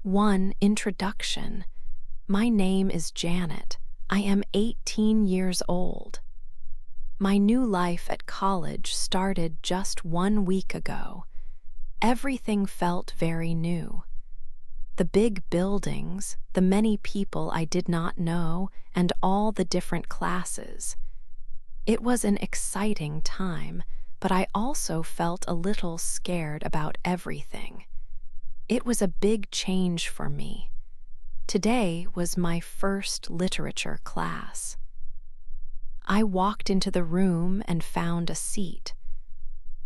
1. Introduction. My name is Janet. I am 18 years old. My new life at college started just 1 week ago. Everything felt very new. The big buildings, the many people I did not know, and all the different classes. It was an exciting time, but I also felt a little scared about everything. It was a big change for me. Today was my first literature class. I walked into the room and found a seat.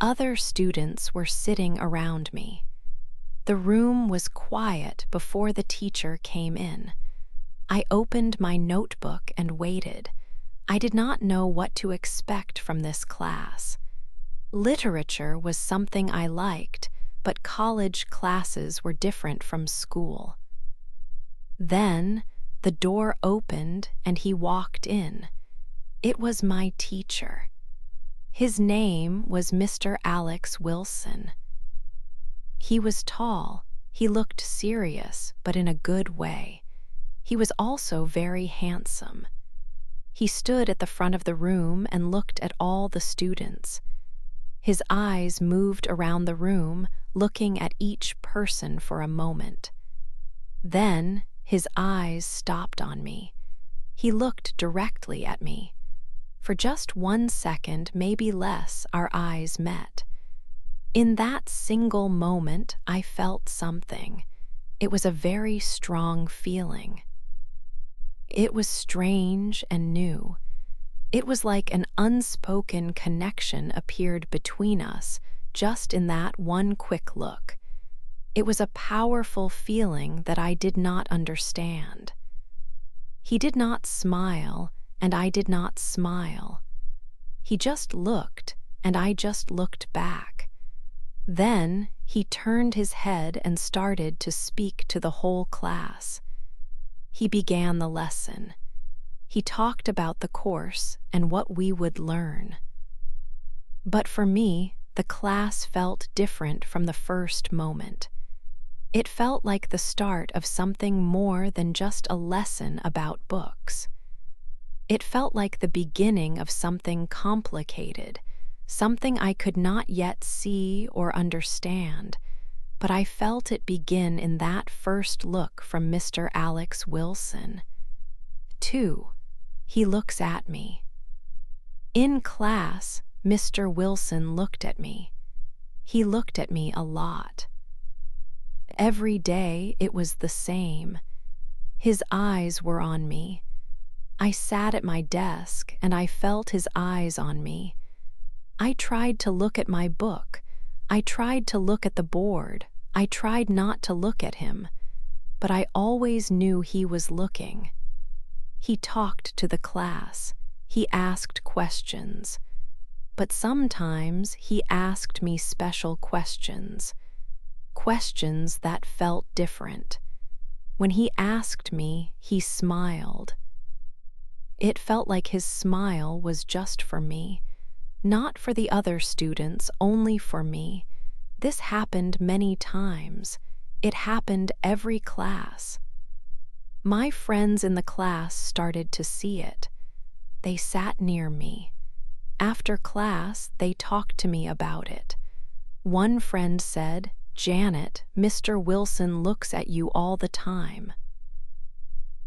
Other students were sitting around me. The room was quiet before the teacher came in. I opened my notebook and waited. I did not know what to expect from this class. Literature was something I liked, but college classes were different from school. Then the door opened and he walked in. It was my teacher. His name was Mr. Alex Wilson. He was tall. He looked serious, but in a good way. He was also very handsome. He stood at the front of the room and looked at all the students. His eyes moved around the room, looking at each person for a moment. Then his eyes stopped on me. He looked directly at me. For just 1 second, maybe less, our eyes met. In that single moment, I felt something. It was a very strong feeling. It was strange and new. It was like an unspoken connection appeared between us just in that one quick look. It was a powerful feeling that I did not understand. He did not smile, and I did not smile. He just looked, and I just looked back. Then he turned his head and started to speak to the whole class. He began the lesson. He talked about the course and what we would learn. But for me, the class felt different from the first moment. It felt like the start of something more than just a lesson about books. It felt like the beginning of something complicated, something I could not yet see or understand, but I felt it begin in that first look from Mr. Alex Wilson. 2. He looks at me. In class, Mr. Wilson looked at me. He looked at me a lot. Every day it was the same. His eyes were on me. I sat at my desk and I felt his eyes on me. I tried to look at my book. I tried to look at the board. I tried not to look at him, but I always knew he was looking. He talked to the class. He asked questions. But sometimes he asked me special questions. Questions that felt different. When he asked me, he smiled. It felt like his smile was just for me, not for the other students, only for me. This happened many times. It happened every class. My friends in the class started to see it. They sat near me. After class, they talked to me about it. One friend said, "Janet, Mr. Wilson looks at you all the time."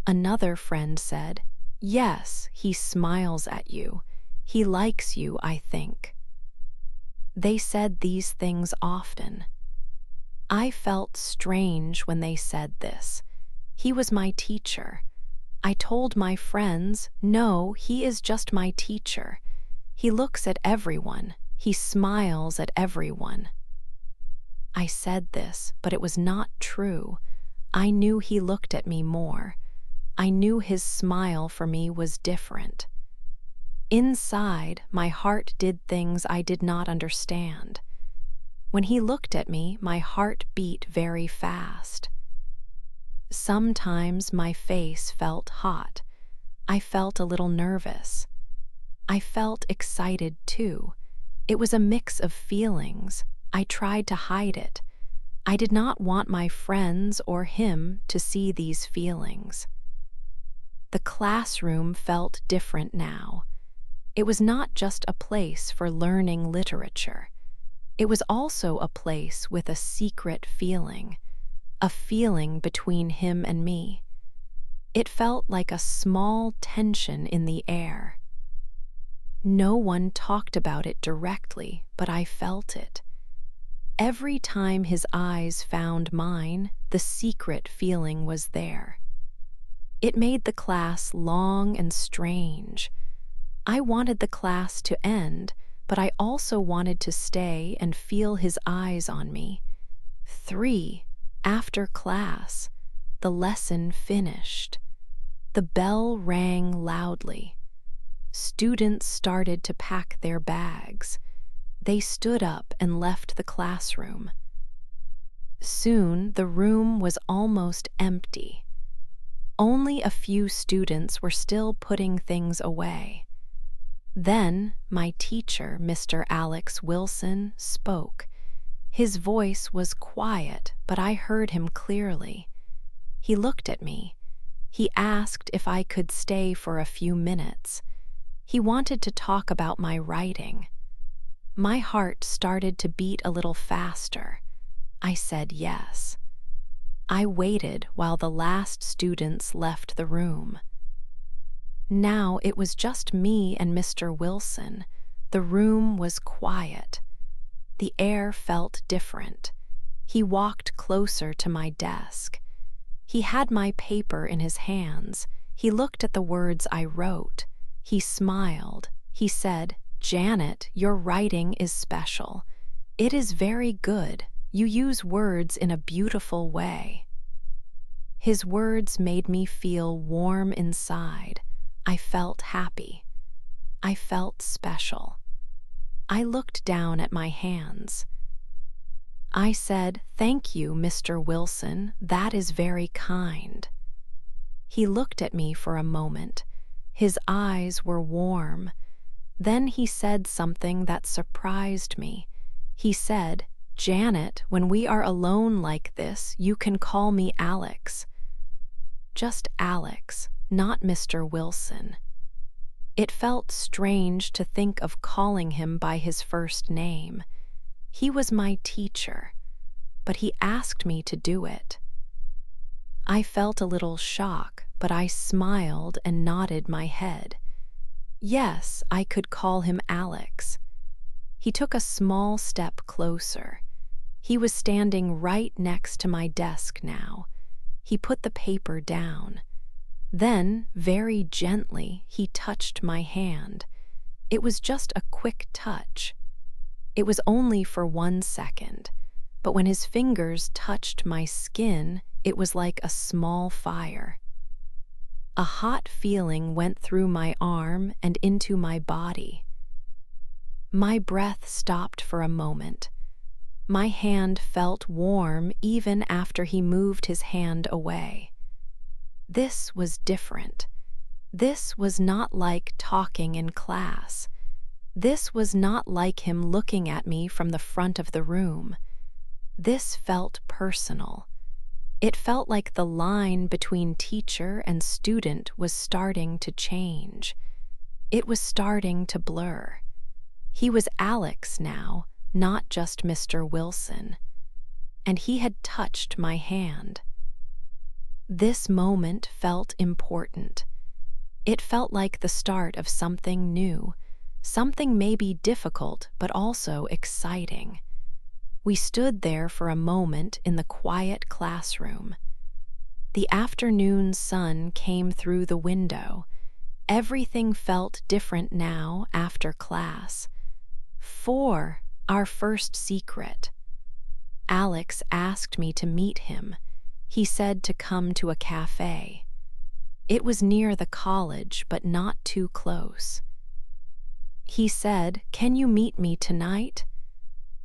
Another friend said, "Yes, he smiles at you. He likes you, I think." They said these things often. I felt strange when they said this. He was my teacher. I told my friends, "No, he is just my teacher. He looks at everyone. He smiles at everyone." I said this, but it was not true. I knew he looked at me more. I knew his smile for me was different. Inside, my heart did things I did not understand. When he looked at me, my heart beat very fast. Sometimes my face felt hot. I felt a little nervous. I felt excited too. It was a mix of feelings. I tried to hide it. I did not want my friends or him to see these feelings. The classroom felt different now. It was not just a place for learning literature. It was also a place with a secret feeling, a feeling between him and me. It felt like a small tension in the air. No one talked about it directly, but I felt it. Every time his eyes found mine, the secret feeling was there. It made the class long and strange. I wanted the class to end, but I also wanted to stay and feel his eyes on me. 3, after class, the lesson finished. The bell rang loudly. Students started to pack their bags. They stood up and left the classroom. Soon the room was almost empty. Only a few students were still putting things away. Then my teacher, Mr. Alex Wilson, spoke. His voice was quiet, but I heard him clearly. He looked at me. He asked if I could stay for a few minutes. He wanted to talk about my writing. My heart started to beat a little faster. I said yes. I waited while the last students left the room. Now it was just me and Mr. Wilson. The room was quiet. The air felt different. He walked closer to my desk. He had my paper in his hands. He looked at the words I wrote. He smiled. He said, "Janet, your writing is special. It is very good. You use words in a beautiful way." His words made me feel warm inside. I felt happy. I felt special. I looked down at my hands. I said, "Thank you, Mr. Wilson. That is very kind." He looked at me for a moment. His eyes were warm. Then he said something that surprised me. He said, "Janet, when we are alone like this, you can call me Alex." Just Alex, not Mr. Wilson. It felt strange to think of calling him by his first name. He was my teacher, but he asked me to do it. I felt a little shock, but I smiled and nodded my head. Yes, I could call him Alex. He took a small step closer. He was standing right next to my desk now. He put the paper down. Then, very gently, he touched my hand. It was just a quick touch. It was only for 1 second, but when his fingers touched my skin, it was like a small fire. A hot feeling went through my arm and into my body. My breath stopped for a moment. My hand felt warm even after he moved his hand away. This was different. This was not like talking in class. This was not like him looking at me from the front of the room. This felt personal. It felt like the line between teacher and student was starting to change. It was starting to blur. He was Alex now, not just Mr. Wilson. And he had touched my hand. This moment felt important. It felt like the start of something new, something maybe difficult but also exciting. We stood there for a moment in the quiet classroom. The afternoon sun came through the window. Everything felt different now after class. 4, our first secret. Alex asked me to meet him. He said to come to a cafe. It was near the college, but not too close. He said, "Can you meet me tonight?"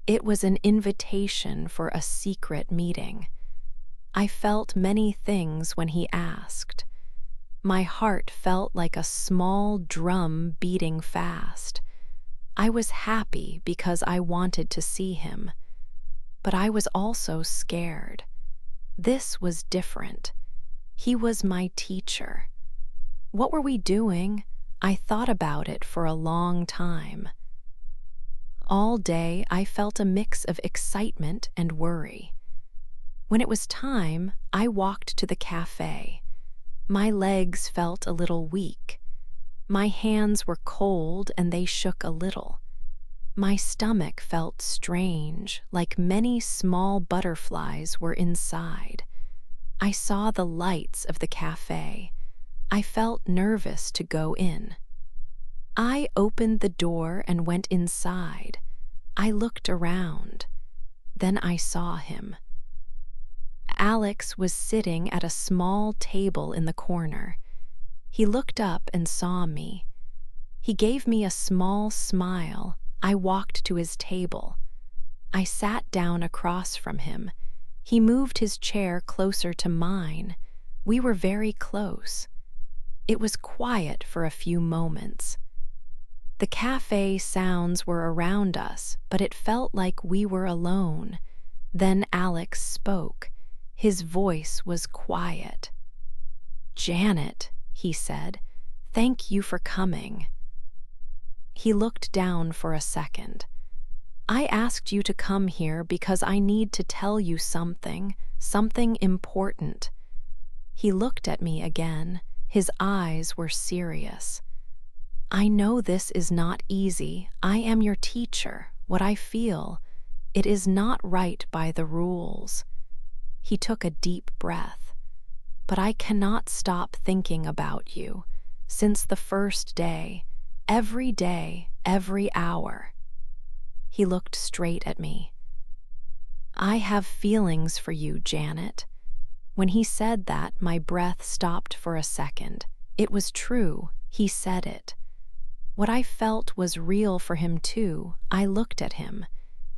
It was an invitation for a secret meeting. I felt many things when he asked. My heart felt like a small drum beating fast. I was happy because I wanted to see him. but I was also scared. This was different. He was my teacher. What were we doing? I thought about it for a long time. All day, I felt a mix of excitement and worry. When it was time, I walked to the cafe. My legs felt a little weak. My hands were cold and they shook a little. My stomach felt strange, like many small butterflies were inside. I saw the lights of the cafe. I felt nervous to go in. I opened the door and went inside. I looked around. Then I saw him. Alex was sitting at a small table in the corner. He looked up and saw me. He gave me a small smile. I walked to his table. I sat down across from him. He moved his chair closer to mine. We were very close. It was quiet for a few moments. The cafe sounds were around us, but it felt like we were alone. Then Alex spoke. His voice was quiet. "Janet," he said, "thank you for coming." He looked down for a second. "I asked you to come here because I need to tell you something important." He looked at me again. His eyes were serious. "I know this is not easy. I am your teacher. What I feel, it is not right by the rules." He took a deep breath. "But I cannot stop thinking about you. Since the first day, every hour." He looked straight at me. "I have feelings for you, Janet." When he said that, my breath stopped for a second. It was true. He said it. What I felt was real for him too. I looked at him.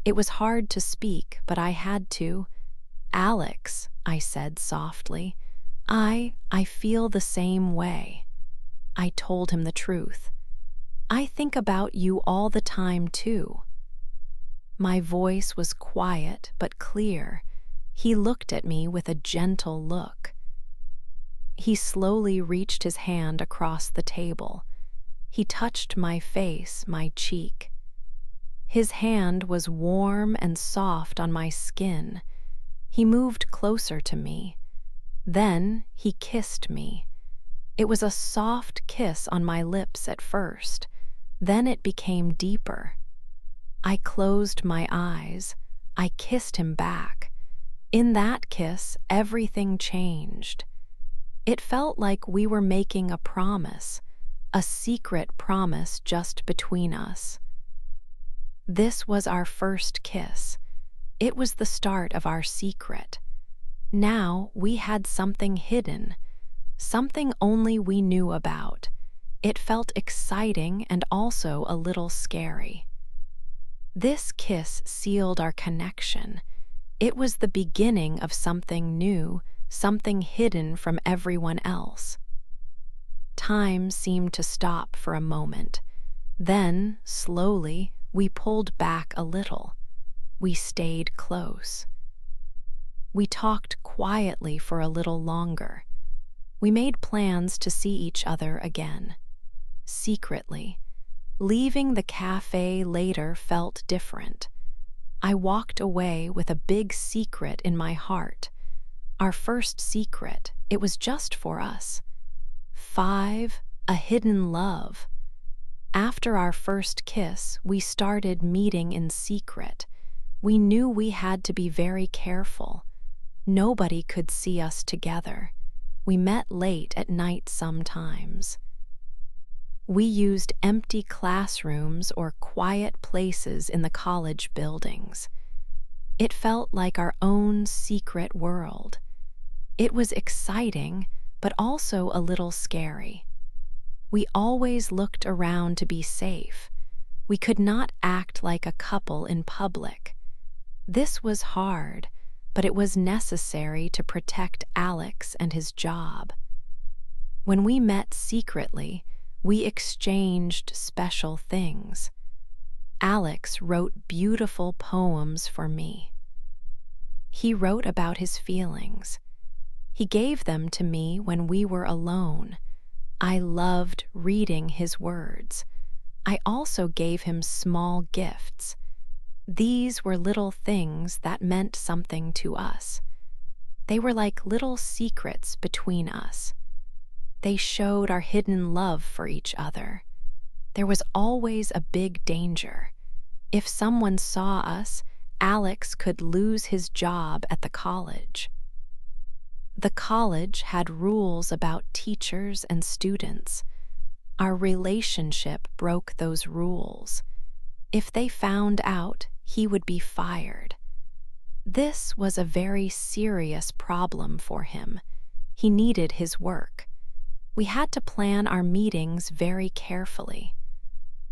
It was hard to speak, but I had to. "Alex," I said softly, I feel the same way." I told him the truth. "I think about you all the time too." My voice was quiet but clear. He looked at me with a gentle look. He slowly reached his hand across the table. He touched my face, my cheek. His hand was warm and soft on my skin. He moved closer to me. Then he kissed me. It was a soft kiss on my lips at first. Then it became deeper. I closed my eyes. I kissed him back. In that kiss, everything changed. It felt like we were making a promise, a secret promise just between us. This was our first kiss. It was the start of our secret. Now we had something hidden, something only we knew about. It felt exciting and also a little scary. This kiss sealed our connection. It was the beginning of something new, something hidden from everyone else. Time seemed to stop for a moment. Then, slowly, we pulled back a little. We stayed close. We talked quietly for a little longer. We made plans to see each other again. Secretly. Leaving the cafe later felt different. I walked away with a big secret in my heart. Our first secret, it was just for us. 5, a hidden love. After our first kiss, we started meeting in secret. We knew we had to be very careful. Nobody could see us together. We met late at night sometimes. We used empty classrooms or quiet places in the college buildings. It felt like our own secret world. It was exciting, but also a little scary. We always looked around to be safe. We could not act like a couple in public. This was hard, but it was necessary to protect Alex and his job. When we met secretly, we exchanged special things. Alex wrote beautiful poems for me. He wrote about his feelings. He gave them to me when we were alone. I loved reading his words. I also gave him small gifts. These were little things that meant something to us. They were like little secrets between us. They showed our hidden love for each other. There was always a big danger. If someone saw us, Alex could lose his job at the college. The college had rules about teachers and students. Our relationship broke those rules. If they found out, he would be fired. This was a very serious problem for him. He needed his work. We had to plan our meetings very carefully.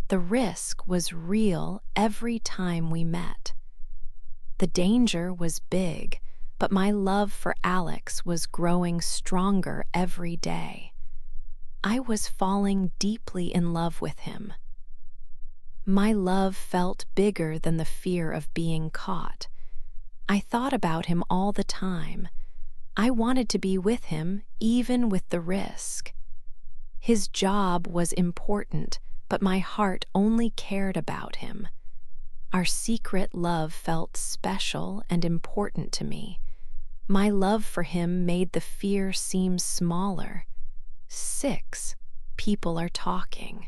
The risk was real every time we met. The danger was big, but my love for Alex was growing stronger every day. I was falling deeply in love with him. My love felt bigger than the fear of being caught. I thought about him all the time. I wanted to be with him, even with the risk. His job was important, but my heart only cared about him. Our secret love felt special and important to me. My love for him made the fear seem smaller. 6 people are talking.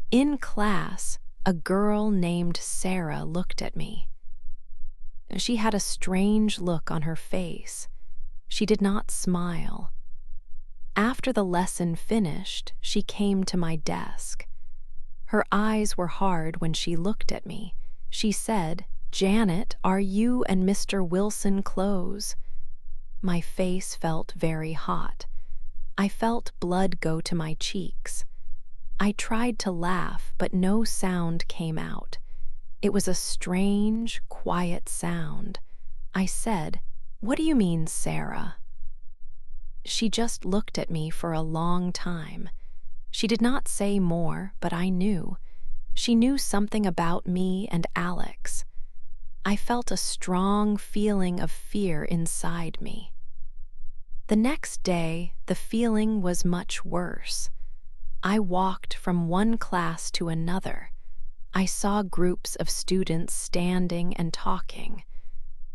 In class, a girl named Sarah looked at me. She had a strange look on her face. She did not smile. After the lesson finished, she came to my desk. Her eyes were hard when she looked at me. She said, "Janet, are you and Mr. Wilson close?" My face felt very hot. I felt blood go to my cheeks. I tried to laugh, but no sound came out. It was a strange, quiet sound. I said, "What do you mean, Sarah?" She just looked at me for a long time. She did not say more, but I knew. She knew something about me and Alex. I felt a strong feeling of fear inside me. The next day, the feeling was much worse. I walked from one class to another. I saw groups of students standing and talking.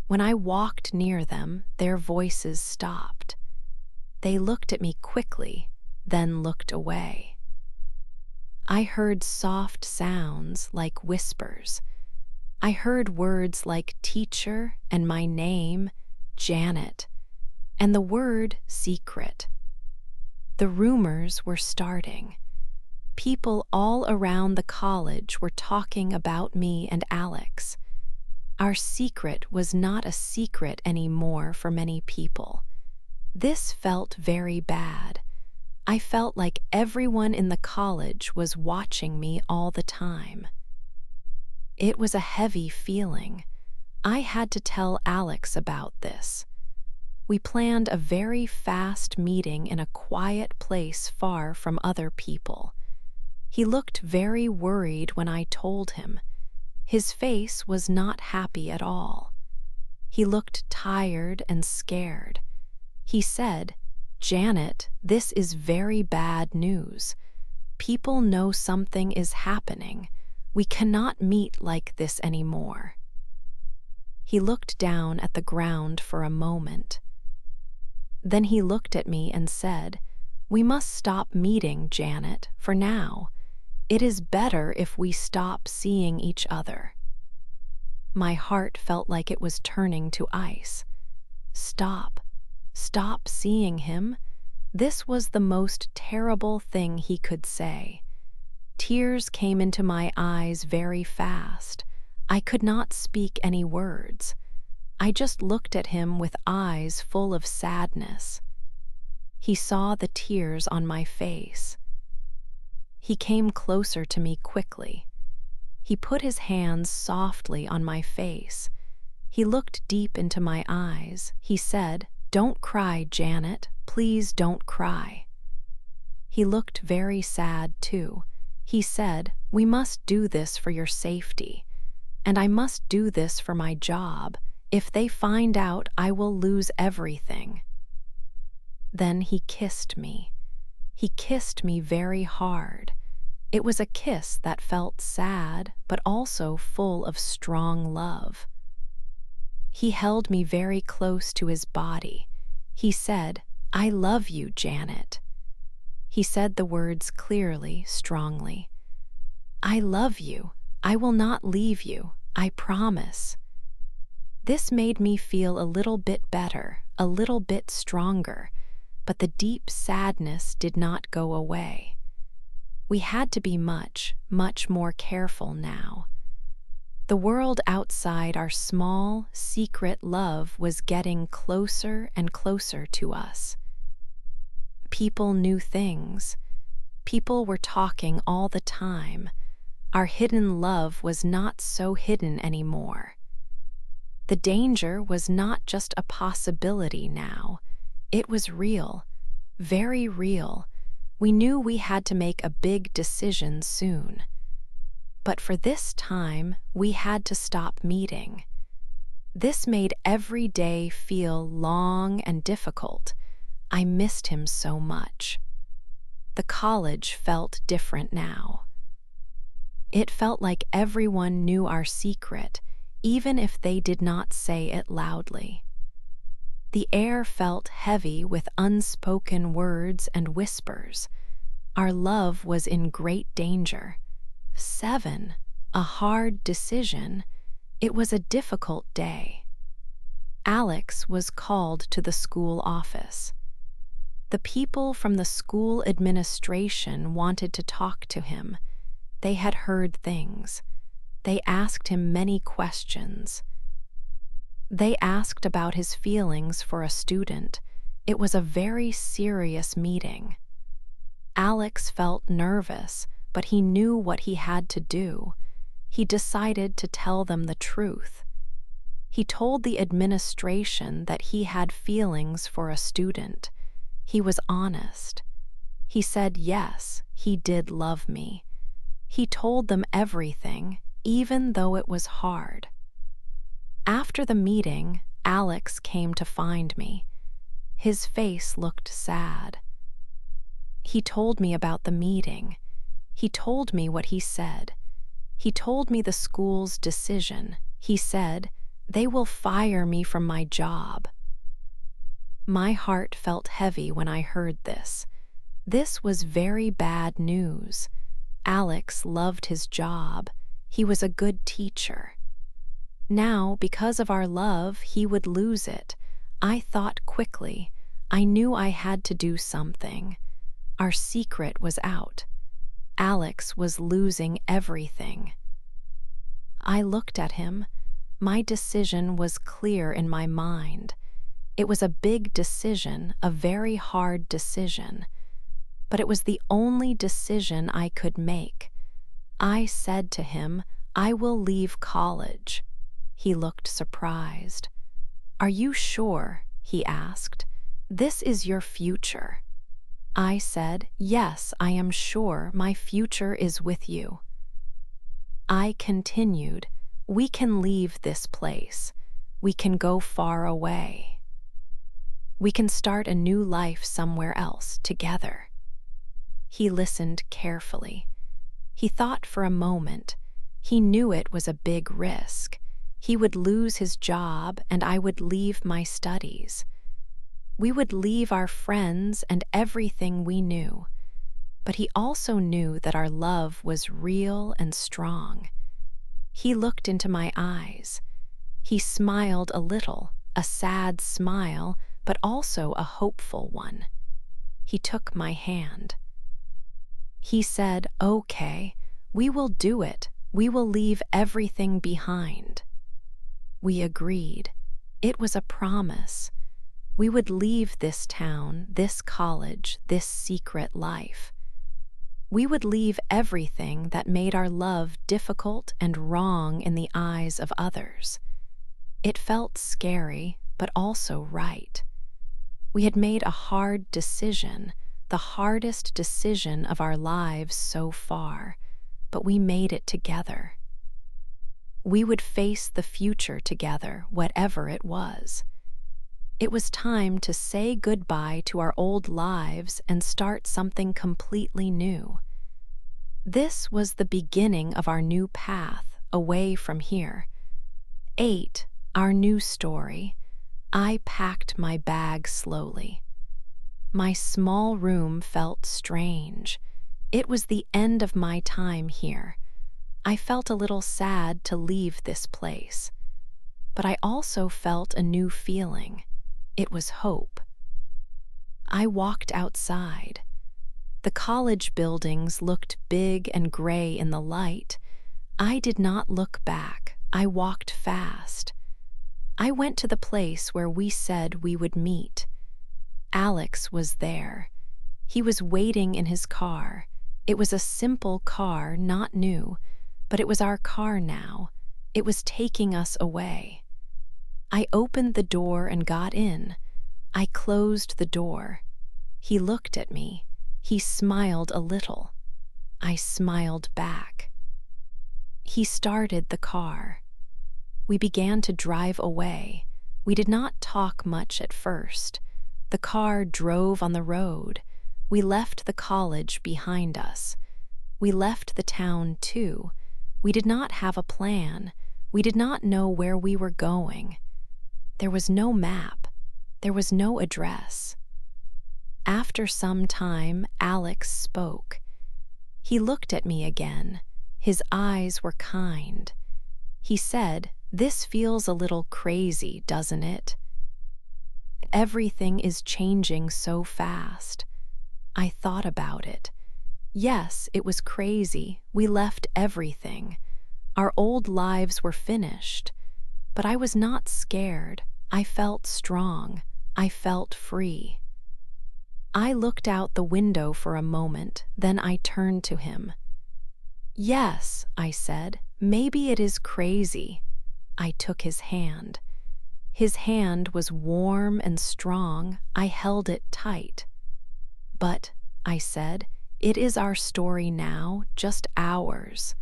When I walked near them, their voices stopped. They looked at me quickly, then looked away. I heard soft sounds like whispers. I heard words like teacher and my name, Janet, and the word secret. The rumors were starting. People all around the college were talking about me and Alex. Our secret was not a secret anymore for many people. This felt very bad. I felt like everyone in the college was watching me all the time. It was a heavy feeling. I had to tell Alex about this. We planned a very fast meeting in a quiet place far from other people. He looked very worried when I told him. His face was not happy at all. He looked tired and scared. He said, "Janet, this is very bad news. People know something is happening. We cannot meet like this anymore." He looked down at the ground for a moment. Then he looked at me and said, "We must stop meeting, Janet, for now. It is better if we stop seeing each other." My heart felt like it was turning to ice. Stop seeing him? This was the most terrible thing he could say. Tears came into my eyes very fast. I could not speak any words. I just looked at him with eyes full of sadness. He saw the tears on my face. He came closer to me quickly. He put his hands softly on my face. He looked deep into my eyes. He said, "Don't cry, Janet. Please don't cry." He looked very sad, too. He said, "We must do this for your safety. And I must do this for my job. If they find out, I will lose everything." Then he kissed me. He kissed me very hard. It was a kiss that felt sad, but also full of strong love. He held me very close to his body. He said, "I love you, Janet." He said the words clearly, strongly. "I love you. I will not leave you. I promise." This made me feel a little bit better, a little bit stronger, but the deep sadness did not go away. We had to be much, much more careful now. The world outside our small, secret love was getting closer and closer to us. People knew things. People were talking all the time. Our hidden love was not so hidden anymore. The danger was not just a possibility now. It was real, very real. We knew we had to make a big decision soon. But for this time, we had to stop meeting. This made every day feel long and difficult. I missed him so much. The college felt different now. It felt like everyone knew our secret, even if they did not say it loudly. The air felt heavy with unspoken words and whispers. Our love was in great danger. 7, a hard decision. It was a difficult day. Alex was called to the school office. The people from the school administration wanted to talk to him. They had heard things. They asked him many questions. They asked about his feelings for a student. It was a very serious meeting. Alex felt nervous, but he knew what he had to do. He decided to tell them the truth. He told the administration that he had feelings for a student. He was honest. He said yes, he did love me. He told them everything, even though it was hard. After the meeting, Alex came to find me. His face looked sad. He told me about the meeting. He told me what he said. He told me the school's decision. He said, "They will fire me from my job." My heart felt heavy when I heard this. This was very bad news. Alex loved his job. He was a good teacher. Now, because of our love, he would lose it. I thought quickly. I knew I had to do something. Our secret was out. Alex was losing everything. I looked at him. My decision was clear in my mind. It was a big decision, a very hard decision. But it was the only decision I could make. I said to him, "I will leave college." He looked surprised. "Are you sure?" he asked. "This is your future." I said, "Yes, I am sure my future is with you." I continued, "We can leave this place. We can go far away. We can start a new life somewhere else together." He listened carefully. He thought for a moment. He knew it was a big risk. He would lose his job and I would leave my studies. We would leave our friends and everything we knew. But he also knew that our love was real and strong. He looked into my eyes. He smiled a little, a sad smile, but also a hopeful one. He took my hand. He said, "Okay, we will do it. We will leave everything behind." We agreed. It was a promise. We would leave this town, this college, this secret life. We would leave everything that made our love difficult and wrong in the eyes of others. It felt scary, but also right. We had made a hard decision, the hardest decision of our lives so far, but we made it together. We would face the future together, whatever it was. It was time to say goodbye to our old lives and start something completely new. This was the beginning of our new path away from here. 8. Our new story. I packed my bag slowly. My small room felt strange. It was the end of my time here. I felt a little sad to leave this place. But I also felt a new feeling. It was hope. I walked outside. The college buildings looked big and gray in the light. I did not look back. I walked fast. I went to the place where we said we would meet. Alex was there. He was waiting in his car. It was a simple car, not new, but it was our car now. It was taking us away. I opened the door and got in. I closed the door. He looked at me. He smiled a little. I smiled back. He started the car. We began to drive away. We did not talk much at first. The car drove on the road. We left the college behind us. We left the town too. We did not have a plan. We did not know where we were going. There was no map. There was no address. After some time, Alex spoke. He looked at me again. His eyes were kind. He said, "This feels a little crazy, doesn't it? Everything is changing so fast." I thought about it. Yes, it was crazy. We left everything. Our old lives were finished. But I was not scared. I felt strong. I felt free. I looked out the window for a moment, then I turned to him. "Yes," I said, "maybe it is crazy." I took his hand. His hand was warm and strong. I held it tight. "But," I said, "it is our story now, just ours."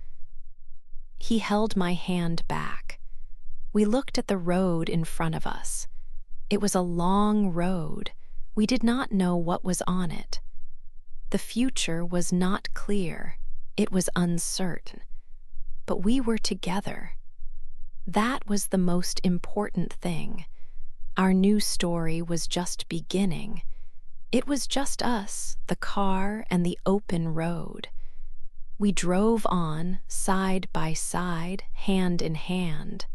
He held my hand back. We looked at the road in front of us. It was a long road. We did not know what was on it. The future was not clear. It was uncertain. But we were together. That was the most important thing. Our new story was just beginning. It was just us, the car, and the open road. We drove on, side by side, hand in hand.